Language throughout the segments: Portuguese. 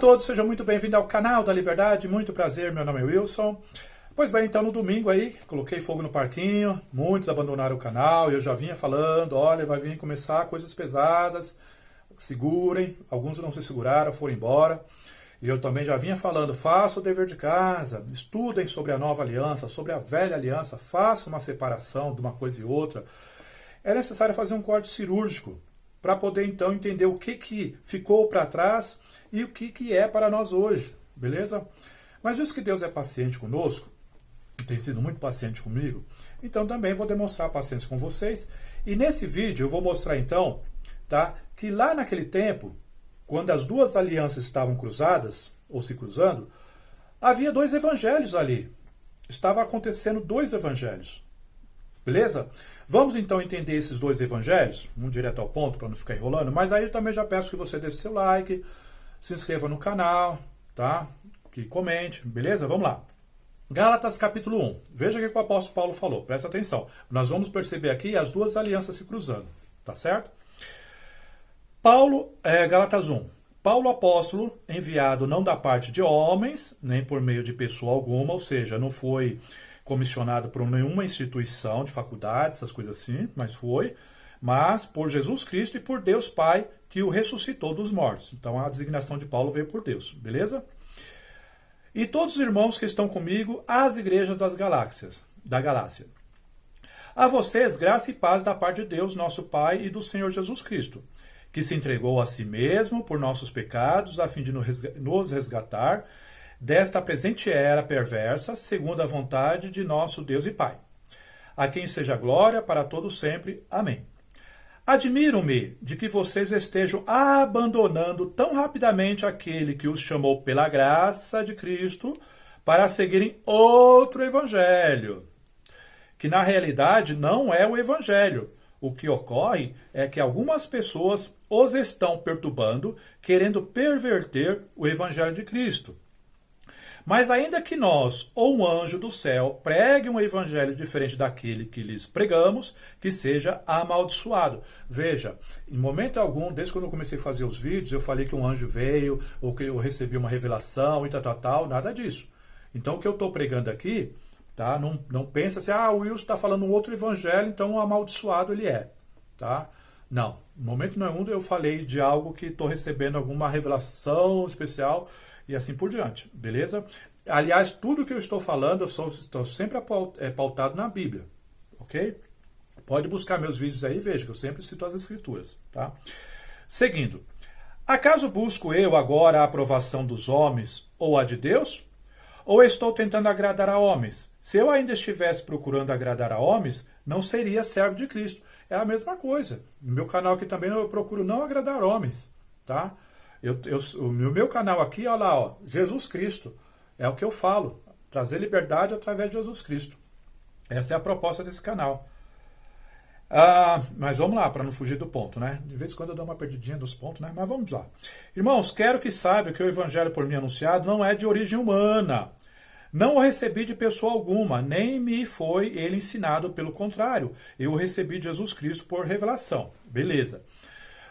todos, sejam muito bem-vindos ao canal da Liberdade, muito prazer, meu nome é Wilson. Pois bem, então no domingo aí, coloquei fogo no parquinho, muitos abandonaram o canal e eu já vinha falando, olha, vai vir começar coisas pesadas, segurem, alguns não se seguraram, foram embora. E eu também já vinha falando, faça o dever de casa, estudem sobre a nova aliança, sobre a velha aliança, faça uma separação de uma coisa e outra. É necessário fazer um corte cirúrgico para poder então entender o que ficou para trás e o que é para nós hoje, beleza? Mas visto que Deus é paciente conosco, tem sido muito paciente comigo, então também vou demonstrar paciência com vocês. E nesse vídeo eu vou mostrar então, tá, que lá naquele tempo, quando as duas alianças estavam cruzadas, ou se cruzando, havia dois evangelhos ali. Estava acontecendo dois evangelhos. Beleza? Vamos então entender esses dois evangelhos, um direto ao ponto para não ficar enrolando, mas aí eu também já peço que você deixe seu like, se inscreva no canal, tá? Que comente, beleza? Vamos lá. Gálatas capítulo 1. Veja o que o apóstolo Paulo falou, presta atenção. Nós vamos perceber aqui as duas alianças se cruzando, tá certo? Gálatas 1. Paulo apóstolo, enviado não da parte de homens, nem por meio de pessoa alguma, ou seja, não foi comissionado por nenhuma instituição de faculdade, essas coisas assim, mas por Jesus Cristo e por Deus Pai, que o ressuscitou dos mortos. Então a designação de Paulo veio por Deus, beleza? E todos os irmãos que estão comigo, às igrejas da Galácia. A vocês, graça e paz da parte de Deus, nosso Pai, e do Senhor Jesus Cristo, que se entregou a si mesmo por nossos pecados, a fim de nos resgatar desta presente era perversa, segundo a vontade de nosso Deus e Pai. A quem seja glória para todos sempre. Amém. Admiro-me de que vocês estejam abandonando tão rapidamente aquele que os chamou pela graça de Cristo para seguirem outro evangelho, que na realidade não é o evangelho. O que ocorre é que algumas pessoas os estão perturbando, querendo perverter o evangelho de Cristo. Mas ainda que nós, ou um anjo do céu, pregue um evangelho diferente daquele que lhes pregamos, que seja amaldiçoado. Veja, em momento algum, desde quando eu comecei a fazer os vídeos, eu falei que um anjo veio, ou que eu recebi uma revelação e tal, nada disso. Então o que eu estou pregando aqui, tá? Não pensa assim, o Wilson está falando um outro evangelho, então amaldiçoado ele é. Tá? Não, em momento nenhum eu falei de algo que estou recebendo alguma revelação especial, e assim por diante, beleza? Aliás, tudo que eu estou falando, eu estou sempre pautado na Bíblia, ok? Pode buscar meus vídeos aí e veja que eu sempre cito as Escrituras, tá? Seguindo, acaso busco eu agora a aprovação dos homens ou a de Deus? Ou estou tentando agradar a homens? Se eu ainda estivesse procurando agradar a homens, não seria servo de Cristo. É a mesma coisa. No meu canal aqui também eu procuro não agradar homens, tá? O meu canal aqui, olha lá, ó, Jesus Cristo, é o que eu falo, trazer liberdade através de Jesus Cristo. Essa é a proposta desse canal. Mas vamos lá, para não fugir do ponto, né? De vez em quando eu dou uma perdidinha dos pontos, né? Mas vamos lá. Irmãos, quero que saibam que o evangelho por mim anunciado não é de origem humana. Não o recebi de pessoa alguma, nem me foi ele ensinado, pelo contrário. Eu o recebi de Jesus Cristo por revelação. Beleza.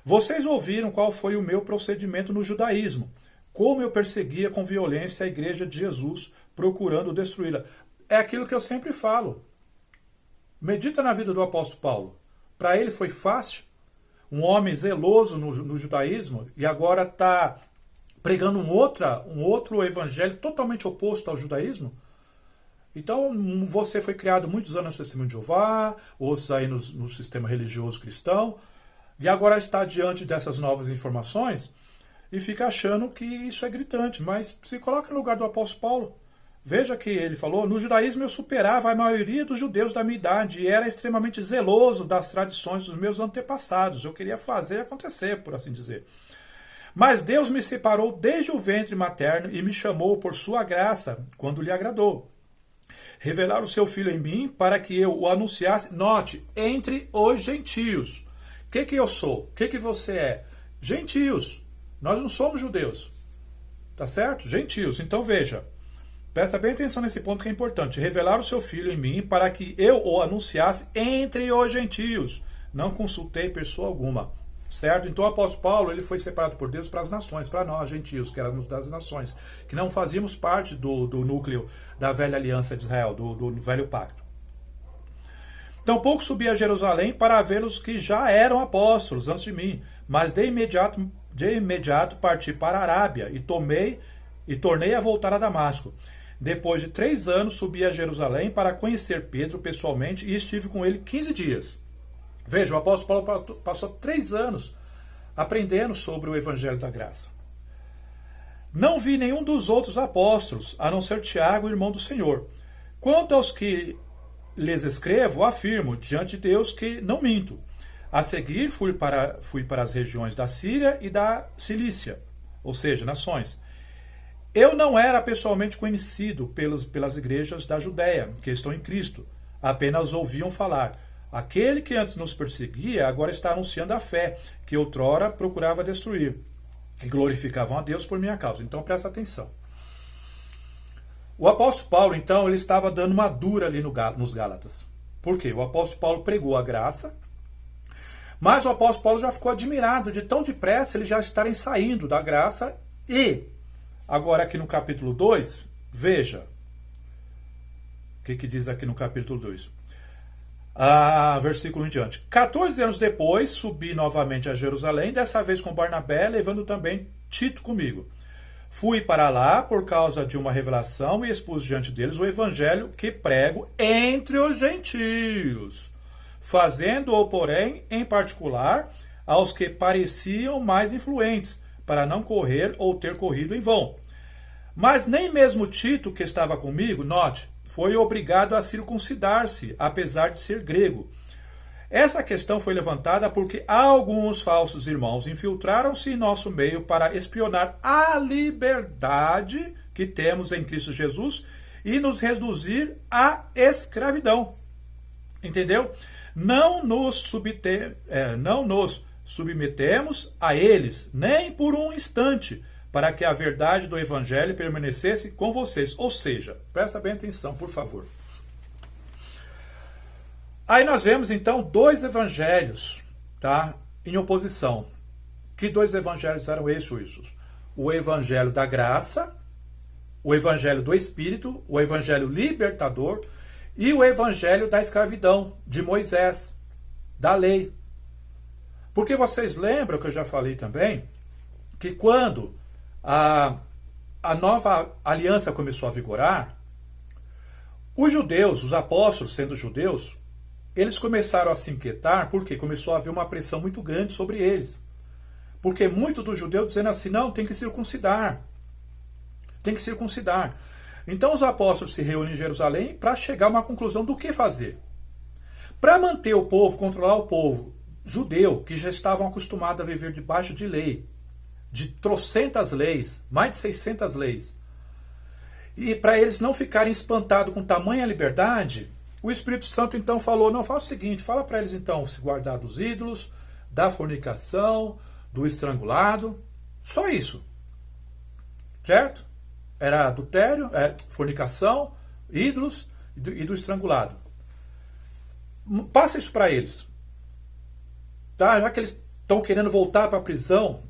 Vocês ouviram qual foi o meu procedimento no judaísmo, como eu perseguia com violência a igreja de Jesus, procurando destruí-la. É aquilo que eu sempre falo. Medita na vida do apóstolo Paulo. Para ele foi fácil, um homem zeloso no judaísmo, e agora está pregando um outro evangelho totalmente oposto ao judaísmo. Então, você foi criado muitos anos no Testemunho de Jeová, outros aí no sistema religioso cristão, e agora está diante dessas novas informações e fica achando que isso é gritante. Mas se coloca no lugar do apóstolo Paulo. Veja que ele falou, no judaísmo eu superava a maioria dos judeus da minha idade e era extremamente zeloso das tradições dos meus antepassados. Eu queria fazer acontecer, por assim dizer. Mas Deus me separou desde o ventre materno e me chamou por sua graça, quando lhe agradou. Revelar o seu filho em mim para que eu o anunciasse, note, entre os gentios. O que eu sou? O que você é? Gentios. Nós não somos judeus. Tá certo? Gentios. Então veja, presta bem atenção nesse ponto que é importante. Revelar o seu filho em mim para que eu o anunciasse entre os gentios. Não consultei pessoa alguma. certo? Então o apóstolo Paulo ele foi separado por Deus para as nações, para nós, gentios, que éramos das nações, que não fazíamos parte do núcleo da velha aliança de Israel, do velho pacto. Tampouco subi a Jerusalém para ver os que já eram apóstolos antes de mim, mas de imediato parti para a Arábia e tornei a voltar a Damasco. Depois de 3 anos subi a Jerusalém para conhecer Pedro pessoalmente e estive com ele 15 dias. Veja, o apóstolo Paulo passou 3 anos aprendendo sobre o Evangelho da Graça. Não vi nenhum dos outros apóstolos, a não ser Tiago, irmão do Senhor. Quanto aos que lhes escrevo, afirmo diante de Deus que não minto. A seguir fui para as regiões da Síria e da Cilícia, ou seja, nações. Eu não era pessoalmente conhecido pelas igrejas da Judéia, que estão em Cristo. Apenas ouviam falar. Aquele que antes nos perseguia, agora está anunciando a fé, que outrora procurava destruir. E glorificavam a Deus por minha causa. Então presta atenção. O apóstolo Paulo, então, ele estava dando uma dura ali nos Gálatas. Por quê? O apóstolo Paulo pregou a graça, mas o apóstolo Paulo já ficou admirado de tão depressa eles já estarem saindo da graça. E, agora aqui no capítulo 2, veja, o que diz aqui no capítulo 2? Versículo em diante. 14 anos depois, subi novamente a Jerusalém, dessa vez com Barnabé, levando também Tito comigo. Fui para lá por causa de uma revelação e expus diante deles o evangelho que prego entre os gentios, fazendo-o, porém, em particular, aos que pareciam mais influentes, para não correr ou ter corrido em vão. Mas nem mesmo Tito, que estava comigo, note, foi obrigado a circuncidar-se, apesar de ser grego. Essa questão foi levantada porque alguns falsos irmãos infiltraram-se em nosso meio para espionar a liberdade que temos em Cristo Jesus e nos reduzir à escravidão. Entendeu? Não nos submetemos a eles, nem por um instante, para que a verdade do Evangelho permanecesse com vocês. Ou seja, presta bem atenção, por favor. Aí nós vemos, então, 2 evangelhos, tá, em oposição. Que 2 evangelhos eram esses? O evangelho da graça, o evangelho do Espírito, o evangelho libertador e o evangelho da escravidão, de Moisés, da lei. Porque vocês lembram que eu já falei também, que quando a nova aliança começou a vigorar, os judeus, os apóstolos sendo judeus, eles começaram a se inquietar porque começou a haver uma pressão muito grande sobre eles. Porque muito dos judeus dizendo assim, não, tem que circuncidar. Tem que circuncidar. Então os apóstolos se reúnem em Jerusalém para chegar a uma conclusão do que fazer. Para manter o povo, controlar o povo judeu, que já estavam acostumados a viver debaixo de lei, de trocentas leis, mais de 600 leis. E para eles não ficarem espantados com tamanha liberdade, o Espírito Santo então falou, não, faz o seguinte, fala para eles então se guardar dos ídolos, da fornicação, do estrangulado, só isso. Certo? Era adultério, fornicação, ídolos e do estrangulado. Passa isso para eles. Tá? Já que eles estão querendo voltar para a prisão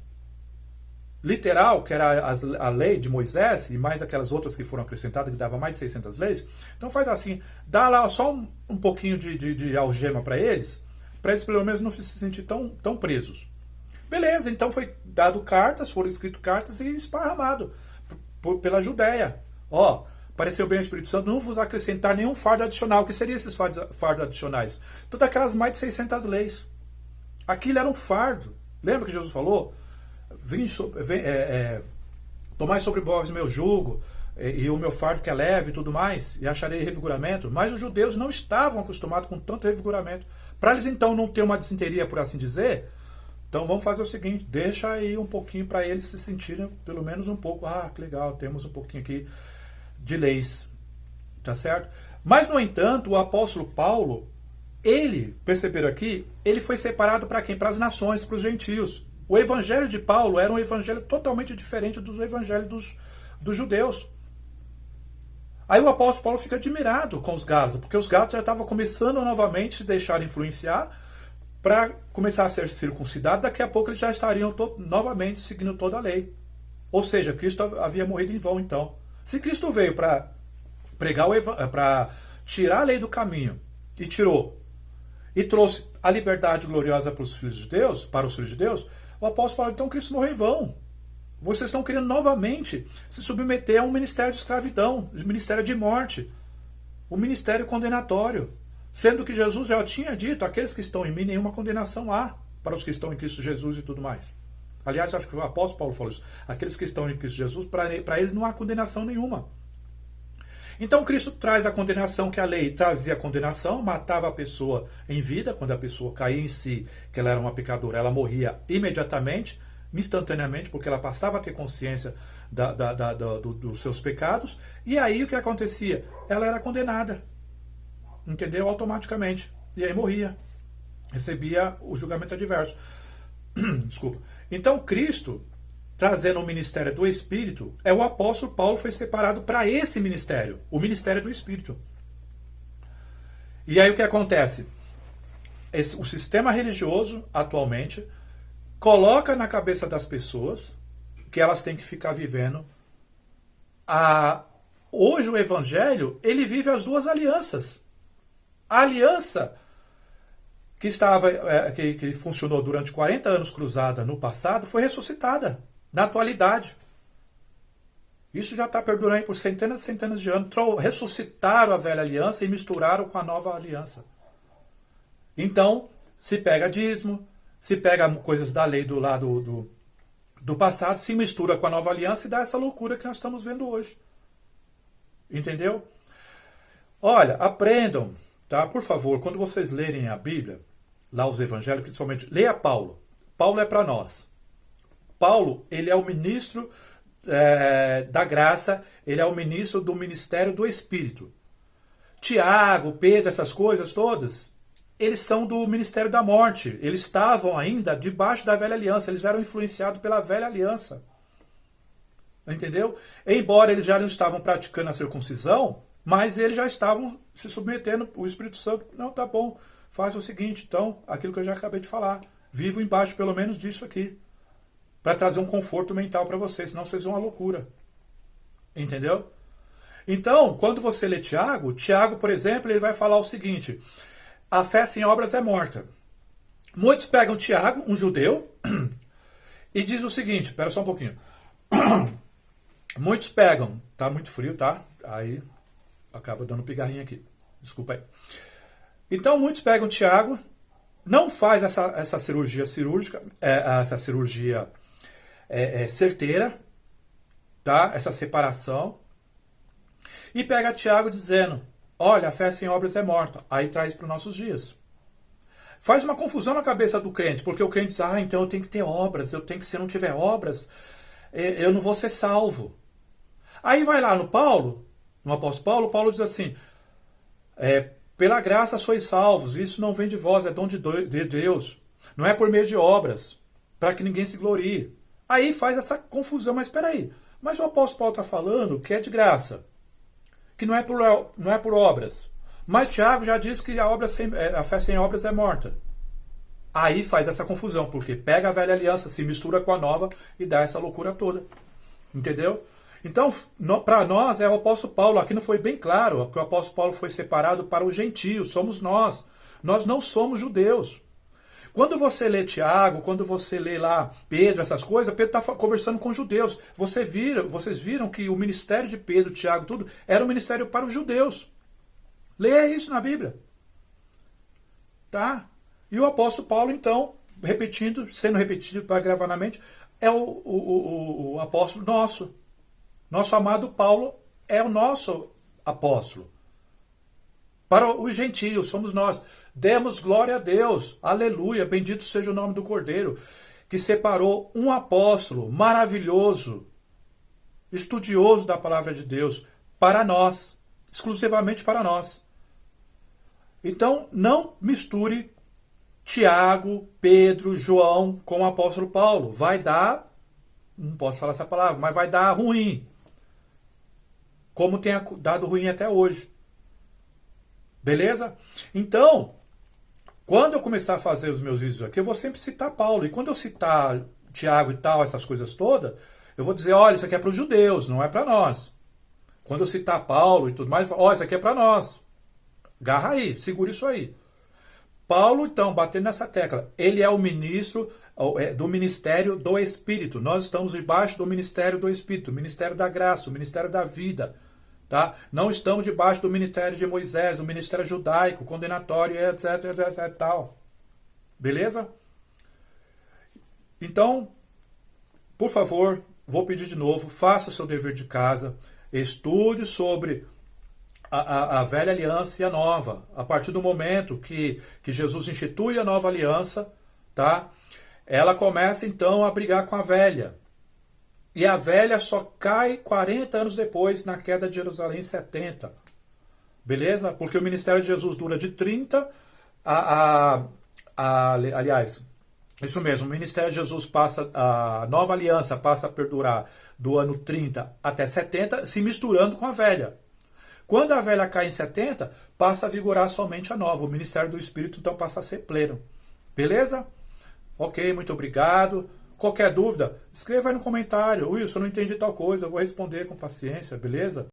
literal, que era a lei de Moisés, e mais aquelas outras que foram acrescentadas, que dava mais de 600 leis. Então faz assim, dá lá só um pouquinho de algema para eles pelo menos não se sentir tão presos. Beleza, então foi dado cartas, foram escritas cartas e esparramado pela Judéia. Ó, pareceu bem o Espírito Santo, não vos acrescentar nenhum fardo adicional. O que seriam esses fardos adicionais? Todas aquelas mais de 600 leis. Aquilo era um fardo. Lembra que Jesus falou? Tomai sobre vós o meu jugo e o meu fardo que é leve e tudo mais, e acharei revigoramento. Mas os judeus não estavam acostumados com tanto revigoramento. Para eles então não ter uma disenteria, por assim dizer, então vamos fazer o seguinte, deixa aí um pouquinho para eles se sentirem pelo menos um pouco, que legal, temos um pouquinho aqui de leis, tá certo? Mas no entanto, o apóstolo Paulo, ele, perceberam aqui, ele foi separado para quem? Para as nações, para os gentios. O evangelho de Paulo era um evangelho totalmente diferente do evangelho dos judeus. Aí o apóstolo Paulo fica admirado com os Gálatas, porque os Gálatas já estavam começando novamente a se deixar influenciar para começar a ser circuncidado, daqui a pouco eles já estariam novamente seguindo toda a lei. Ou seja, Cristo havia morrido em vão, então. Se Cristo veio para pregar para tirar a lei do caminho, e tirou, e trouxe a liberdade gloriosa para os filhos de Deus, o apóstolo fala, então Cristo morreu em vão. Vocês estão querendo novamente se submeter a um ministério de escravidão, um ministério de morte, um ministério condenatório. Sendo que Jesus já tinha dito, aqueles que estão em mim, nenhuma condenação há para os que estão em Cristo Jesus e tudo mais. Aliás, acho que o apóstolo Paulo falou isso. Aqueles que estão em Cristo Jesus, para eles não há condenação nenhuma. Então Cristo traz a condenação, que a lei trazia a condenação, matava a pessoa em vida, quando a pessoa caía em si, que ela era uma pecadora, ela morria imediatamente, instantaneamente, porque ela passava a ter consciência dos seus pecados, e aí o que acontecia? Ela era condenada, entendeu? Automaticamente, e aí morria, recebia o julgamento adverso. Desculpa. Então Cristo, trazendo o ministério do Espírito, o apóstolo Paulo foi separado para esse ministério, o ministério do Espírito. E aí o que acontece? O sistema religioso, atualmente, coloca na cabeça das pessoas que elas têm que ficar vivendo. Hoje o Evangelho, ele vive as duas alianças. A aliança que funcionou durante 40 anos cruzada no passado, foi ressuscitada na atualidade. Isso já está perdurando aí por centenas e centenas de anos. Ressuscitaram a velha aliança e misturaram com a nova aliança. Então, se pega dízimo, se pega coisas da lei do lado do passado, se mistura com a nova aliança e dá essa loucura que nós estamos vendo hoje. Entendeu? Olha, aprendam, tá? Por favor, quando vocês lerem a Bíblia, lá os evangelhos, principalmente, leia Paulo. Paulo é para nós. Paulo, ele é o ministro da graça, ele é o ministro do ministério do Espírito. Tiago, Pedro, essas coisas todas, eles são do ministério da morte. Eles estavam ainda debaixo da velha aliança, eles eram influenciados pela velha aliança. Entendeu? Embora eles já não estavam praticando a circuncisão, mas eles já estavam se submetendo, o Espírito Santo, não, tá bom, faz o seguinte, então, aquilo que eu já acabei de falar, vivo embaixo pelo menos disso aqui, para trazer um conforto mental para vocês, senão vocês vão à loucura. Entendeu? Então, quando você lê Tiago, por exemplo, ele vai falar o seguinte, a fé sem obras é morta. Muitos pegam Tiago, um judeu, e diz o seguinte, espera só um pouquinho, muitos pegam, tá muito frio, tá? Aí acaba dando pigarrinha aqui, desculpa aí. Então, muitos pegam Tiago, não faz essa cirurgia essa cirurgia certeira, tá? Essa separação, e pega Tiago dizendo, olha, a fé sem obras é morta. Aí traz para os nossos dias. Faz uma confusão na cabeça do crente, porque o crente diz, então eu tenho que ter obras, se eu não tiver obras, eu não vou ser salvo. Aí vai lá no apóstolo Paulo diz assim, pela graça sois salvos, isso não vem de vós, é dom de Deus, não é por meio de obras, para que ninguém se glorie. Aí faz essa confusão, mas espera aí, mas o apóstolo Paulo está falando que é de graça, que não é por obras. Mas Tiago já diz que a fé sem obras é morta. Aí faz essa confusão, porque pega a velha aliança, se mistura com a nova e dá essa loucura toda. Entendeu? Então, para nós, o apóstolo Paulo, aqui não foi bem claro, que o apóstolo Paulo foi separado para os gentios, somos nós. Nós não somos judeus. Quando você lê Tiago, quando você lê lá Pedro, essas coisas, Pedro está conversando com judeus. Vocês viram que o ministério de Pedro, Tiago, tudo, era um ministério para os judeus. Leia isso na Bíblia. Tá? E o apóstolo Paulo, então, sendo repetido para gravar na mente, é o apóstolo nosso. Nosso amado Paulo é o nosso apóstolo. Para os gentios, somos nós. Demos glória a Deus. Aleluia. Bendito seja o nome do Cordeiro, que separou um apóstolo maravilhoso, estudioso da palavra de Deus, para nós. Exclusivamente para nós. Então, não misture Tiago, Pedro, João com o apóstolo Paulo. Vai dar, não posso falar essa palavra, mas vai dar ruim. Como tem dado ruim até hoje. Beleza? Então, Quando eu começar a fazer os meus vídeos aqui, eu vou sempre citar Paulo. E quando eu citar Tiago e tal, essas coisas todas, eu vou dizer, olha, isso aqui é para os judeus, não é para nós. Quando eu citar Paulo e tudo mais, olha, isso aqui é para nós. Garra aí, segura isso aí. Paulo, então, batendo nessa tecla, ele é o ministro do ministério do Espírito. Nós estamos debaixo do ministério do Espírito, o ministério da graça, o ministério da vida. Tá? Não estamos debaixo do ministério de Moisés, do ministério judaico, condenatório, etc, etc, etc, tal. Beleza? Então, por favor, vou pedir de novo, faça o seu dever de casa, estude sobre a velha aliança e a nova. A partir do momento que Jesus institui a nova aliança, tá? Ela começa então a brigar com a velha. E a velha só cai 40 anos depois, na queda de Jerusalém, em 70. Beleza? Porque o ministério de Jesus dura de 30 aliás, isso mesmo, o ministério de Jesus passa, a nova aliança passa a perdurar do ano 30 até 70, se misturando com a velha. Quando a velha cai em 70, passa a vigorar somente a nova. O ministério do Espírito então passa a ser pleno. Beleza? Ok, muito obrigado. Qualquer dúvida, escreva aí no comentário. Wilson, eu não entendi tal coisa, eu vou responder com paciência, beleza?